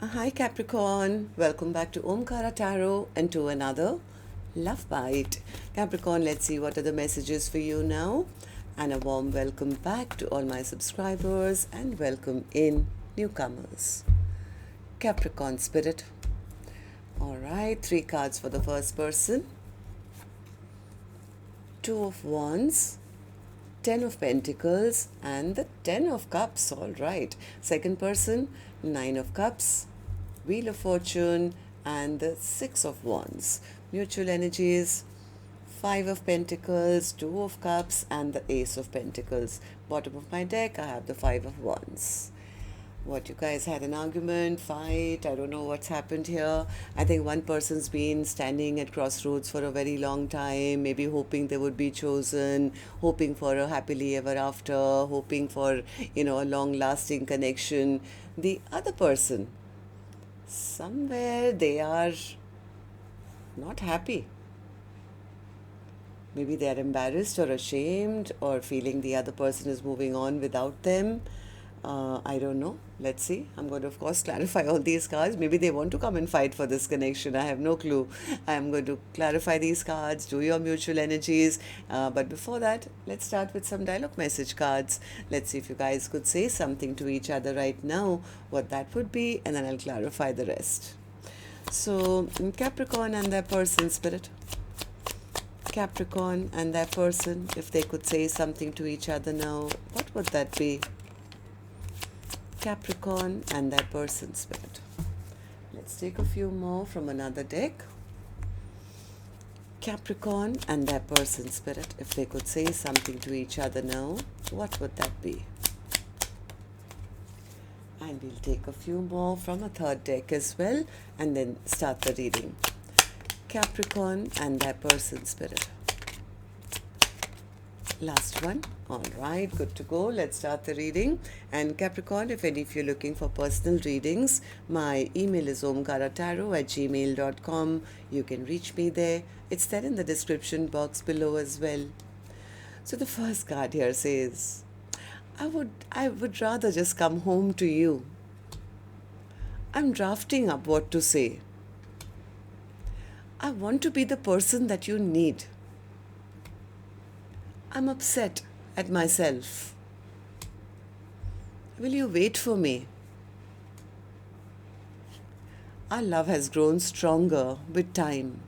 Hi Capricorn, welcome back to Omkaratarot and to another Love Bite. Capricorn, let's see what are the messages for you now. And a warm welcome back to all my subscribers and welcome in newcomers. Capricorn Spirit. Alright, 3 cards for the first person. 2 of Wands, 10 of Pentacles and the 10 of Cups. Alright, second person, 9 of Cups, Wheel of Fortune and the 6 of Wands. Mutual energies, 5 of Pentacles, 2 of Cups and the Ace of Pentacles. Bottom of my deck, I have the 5 of Wands. What, you guys had an argument, fight, I don't know what's happened here. I think one person's been standing at crossroads for a very long time, maybe hoping they would be chosen, hoping for a happily ever after, hoping for, a long-lasting connection. The other person, somewhere they are not happy. Maybe they are embarrassed or ashamed or feeling the other person is moving on without them. I don't know. Let's see. I'm going to, of course, clarify all these cards. Maybe they want to come and fight for this connection. I have no clue. I'm going to clarify these cards, do your mutual energies. But before that, let's start with some dialogue message cards. Let's see if you guys could say something to each other right now, what that would be, and then I'll clarify the rest. So, Capricorn and their person, Spirit. Capricorn and their person, if they could say something to each other now, what would that be? Capricorn and their person, Spirit. Let's take a few more from another deck. Capricorn and their person, Spirit. If they could say something to each other now, what would that be? And we'll take a few more from a third deck as well and then start the reading. Capricorn and their person, Spirit. Last one. All right, good to go. Let's start the reading. And Capricorn, if any of you are looking for personal readings, my email is omkaratarot@gmail.com. You can reach me there. It's there in the description box below as well. So the first card here says, I would rather just come home to you. I'm drafting up what to say. I want to be the person that you need. I'm upset at myself. Will you wait for me? Our love has grown stronger with time.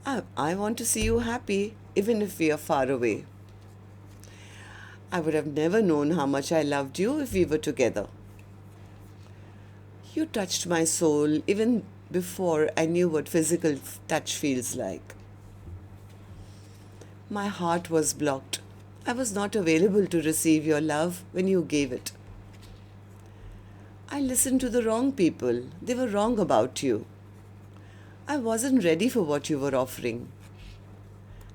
I want to see you happy, even if we are far away. I would have never known how much I loved you if we were together. You touched my soul even before I knew what physical touch feels like. My heart was blocked. I was not available to receive your love when you gave it. I listened to the wrong people. They were wrong about you. I wasn't ready for what you were offering.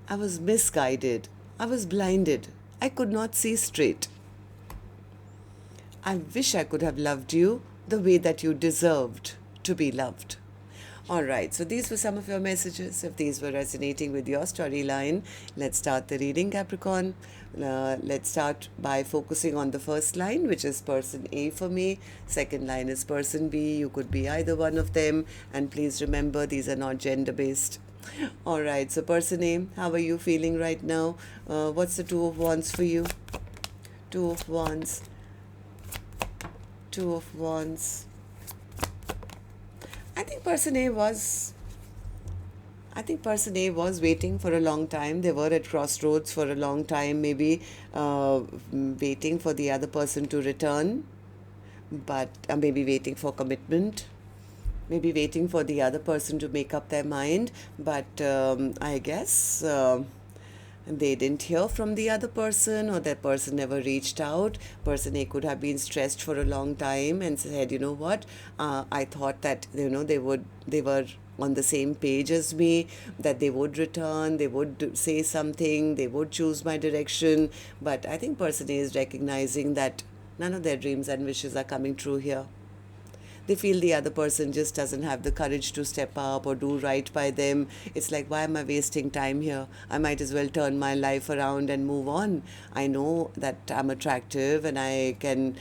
I was misguided. I was blinded. I could not see straight. I wish I could have loved you the way that you deserved to be loved. Alright, so these were some of your messages. If these were resonating with your storyline, let's start the reading, Capricorn. Let's start by focusing on the first line, which is person A for me. Second line is person B. You could be either one of them. And please remember, these are not gender-based. Alright, so person A, how are you feeling right now? What's the 2 of Wands for you? 2 of Wands. 2 of Wands. I think person A was waiting for a long time. They were at crossroads for a long time, maybe waiting for the other person to return, but maybe waiting for commitment, maybe waiting for the other person to make up their mind. But I guess they didn't hear from the other person, or that person never reached out. Person A could have been stressed for a long time and said, you know what, I thought that they were on the same page as me, that they would return, they would say something, they would choose my direction. But I think person A is recognizing that none of their dreams and wishes are coming true here. They feel the other person just doesn't have the courage to step up or do right by them. It's like, why am I wasting time here? I might as well turn my life around and move on. I know that I'm attractive and I can,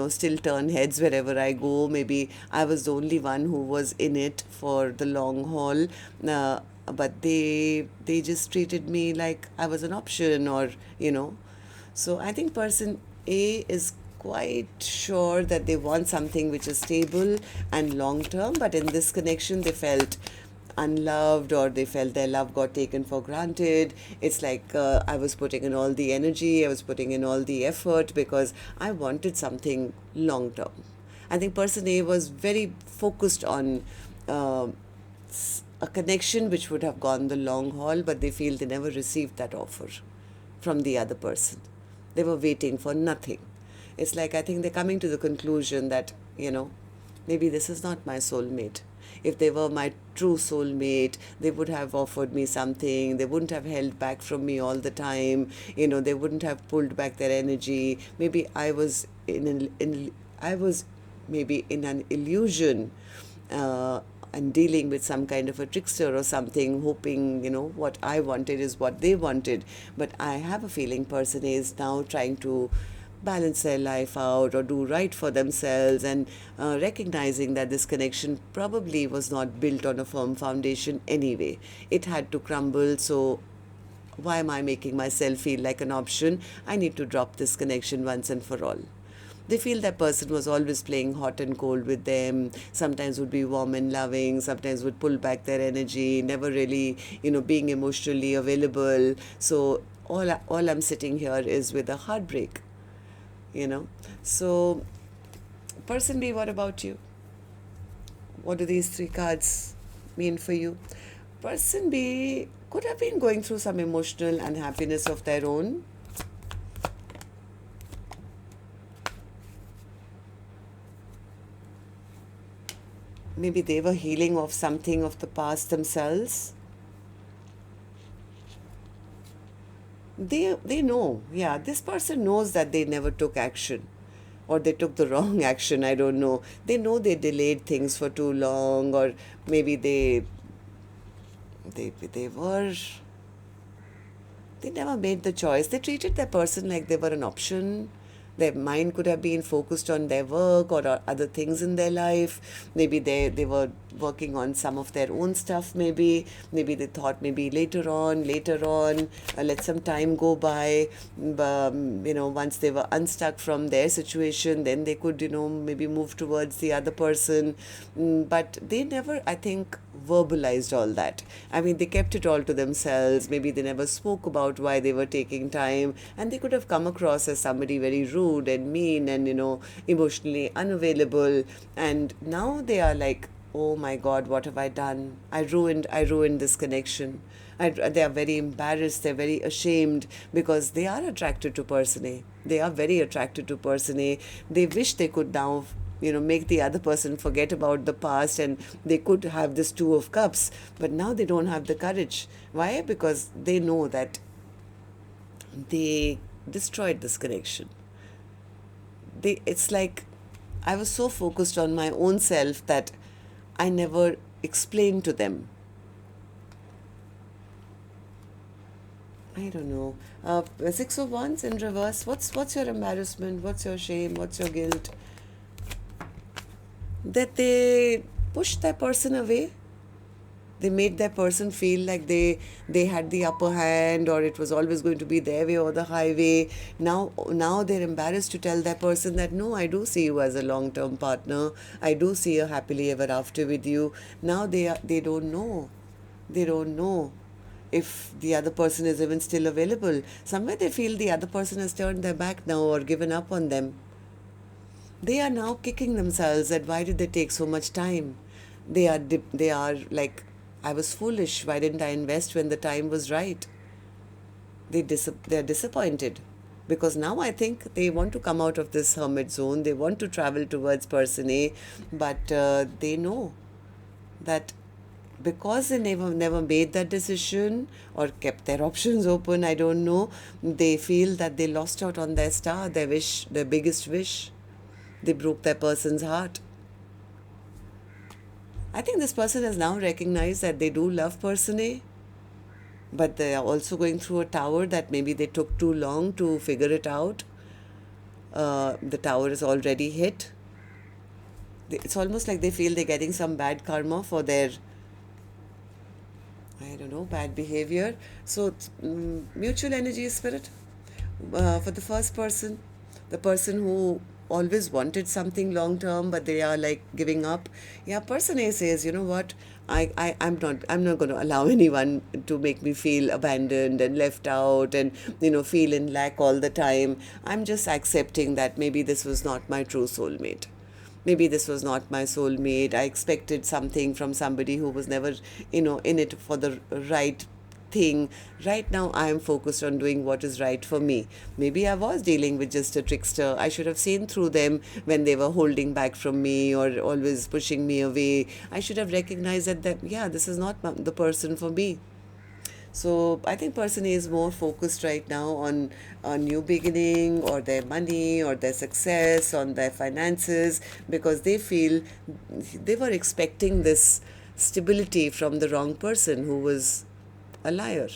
still turn heads wherever I go. Maybe I was the only one who was in it for the long haul. But they just treated me like I was an option, or so I think person A is quite sure that they want something which is stable and long term, but in this connection they felt unloved, or they felt their love got taken for granted. It's like I was putting in all the energy, I was putting in all the effort because I wanted something long term. I think person A was very focused on uh, a connection which would have gone the long haul, but they feel they never received that offer from the other person. They were waiting for nothing. It's like, I think they're coming to the conclusion that, maybe this is not my soulmate. If they were my true soulmate, they would have offered me something. They wouldn't have held back from me all the time. They wouldn't have pulled back their energy. Maybe I was I was maybe in an illusion, and dealing with some kind of a trickster or something, hoping, what I wanted is what they wanted. But I have a feeling person is now trying to balance their life out or do right for themselves, and recognizing that this connection probably was not built on a firm foundation anyway. It had to crumble, so why am I making myself feel like an option? I need to drop this connection once and for all. They feel that person was always playing hot and cold with them, sometimes would be warm and loving, sometimes would pull back their energy, never really, being emotionally available. So all I'm sitting here is with a heartbreak, So, person B, what about you? What do these three cards mean for you? Person B could have been going through some emotional unhappiness of their own. Maybe they were healing of something of the past themselves. They know, yeah, this person knows that they never took action, or they took the wrong action, I don't know. They know they delayed things for too long, or maybe they never made the choice. They treated that person like they were an option. Their mind could have been focused on their work or other things in their life. Maybe they were working on some of their own stuff, maybe they thought maybe later on, let some time go by. Once they were unstuck from their situation, then they could, maybe move towards the other person. But they never, I think, verbalized all that. I mean, they kept it all to themselves. Maybe they never spoke about why they were taking time, and they could have come across as somebody very rude and mean and, emotionally unavailable. And now they are like, oh my God, what have I done? I ruined this connection. They are very embarrassed, they're very ashamed, because they are attracted to person A. They are very attracted to person A. They wish they could now, make the other person forget about the past, and they could have this Two of Cups, but now they don't have the courage. Why? Because they know that they destroyed this connection. It's like I was so focused on my own self that I never explained to them. I don't know. Six of Wands in reverse. What's your embarrassment? What's your shame? What's your guilt? That they pushed that person away. They made that person feel like they had the upper hand, or it was always going to be their way or the highway. Now they're embarrassed to tell that person that, no, I do see you as a long-term partner. I do see a happily ever after with you. Now they don't know. They don't know if the other person is even still available. Somewhere they feel the other person has turned their back now or given up on them. They are now kicking themselves at why did they take so much time. They are like, I was foolish. Why didn't I invest when the time was right? They're disappointed, because now I think they want to come out of this hermit zone. They want to travel towards person A, but they know that because they never made that decision or kept their options open, I don't know, they feel that they lost out on their star, their wish, their biggest wish. They broke that person's heart. I think this person has now recognized that they do love person A, but they are also going through a tower that maybe they took too long to figure it out. The tower is already hit. It's almost like they feel they're getting some bad karma for their, I don't know, bad behavior. So, mutual energy spirit. For the first person, the person who always wanted something long term but they are like giving up. Yeah, person A says, you know what, I'm not going to allow anyone to make me feel abandoned and left out and feel in lack all the time. I'm just accepting that maybe this was not my true soulmate. Maybe this was not my soulmate. I expected something from somebody who was never in it for the right thing. Right now I am focused on doing what is right for me. Maybe I was dealing with just a trickster. I should have seen through them when they were holding back from me or always pushing me away. I should have recognized that yeah, this is not the person for me. So I think person A is more focused right now on a new beginning or their money or their success, on their finances, because they feel they were expecting this stability from the wrong person who was a liar.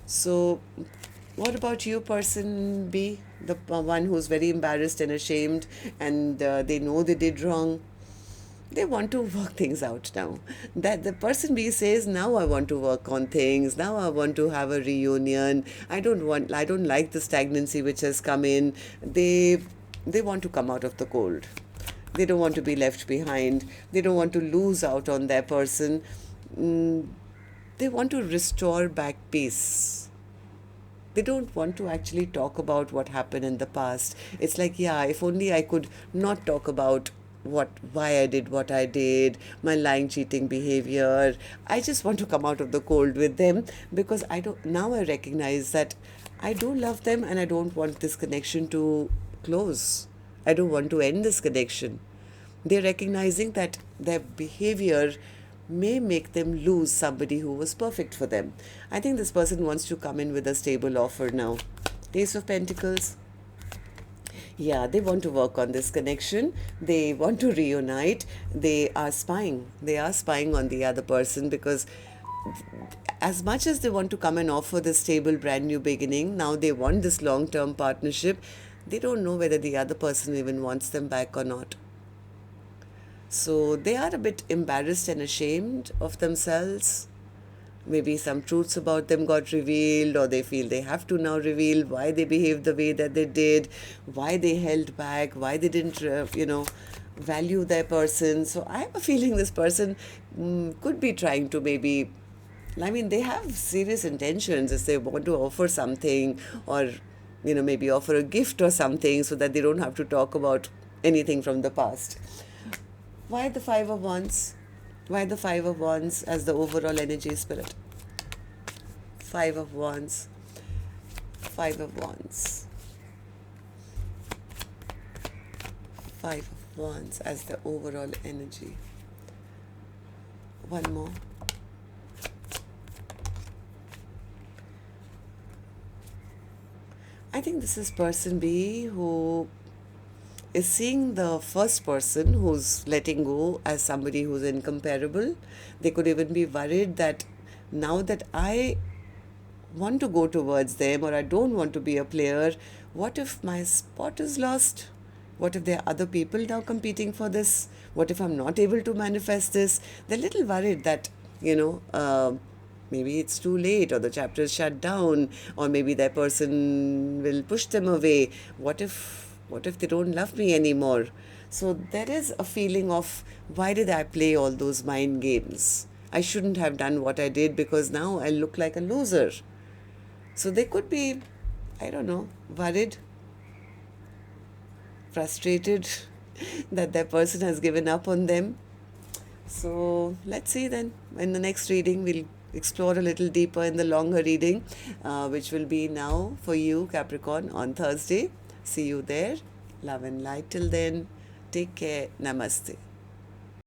So what about you, person B, the one who's very embarrassed and ashamed and they know they did wrong? They want to work things out now. That the person B says, now I want to work on things. Now I want to have a reunion. I don't like the stagnancy which has come in. They want to come out of the cold. They don't want to be left behind. They don't want to lose out on their person. They want to restore back peace. They don't want to actually talk about what happened in the past. It's like, yeah, if only I could not talk about why I did what I did, my lying, cheating behavior. I just want to come out of the cold with them because now I recognize that I do love them and I don't want this connection to close. I don't want to end this connection. They're recognizing that their behavior may make them lose somebody who was perfect for them. I think this person wants to come in with a stable offer now. Ace of Pentacles. Yeah, they want to work on this connection. They want to reunite. They are spying. They are spying on the other person because as much as they want to come and offer this stable brand new beginning, now they want this long-term partnership. They don't know whether the other person even wants them back or not. So they are a bit embarrassed and ashamed of themselves. Maybe some truths about them got revealed, or they feel they have to now reveal why they behaved the way that they did, why they held back, why they didn't, value their person. So I have a feeling this person could be trying to maybe, they have serious intentions if they want to offer something or, maybe offer a gift or something so that they don't have to talk about anything from the past. Why the Five of Wands? Why the Five of Wands as the overall energy spirit? Five of Wands. Five of Wands. Five of Wands as the overall energy. One more. I think this is person B who is seeing the first person who's letting go as somebody who's incomparable. They could even be worried that now that I want to go towards them or I don't want to be a player, what if my spot is lost? What if there are other people now competing for this? What if I'm not able to manifest this? They're a little worried that, maybe it's too late or the chapter is shut down or maybe that person will push them away. What if they don't love me anymore? So there is a feeling of, why did I play all those mind games? I shouldn't have done what I did because now I look like a loser. So they could be, worried, frustrated that their person has given up on them. So let's see then. In the next reading, we'll explore a little deeper in the longer reading, which will be now for you, Capricorn, on Thursday. See you there. Love and light till then. Take care. Namaste.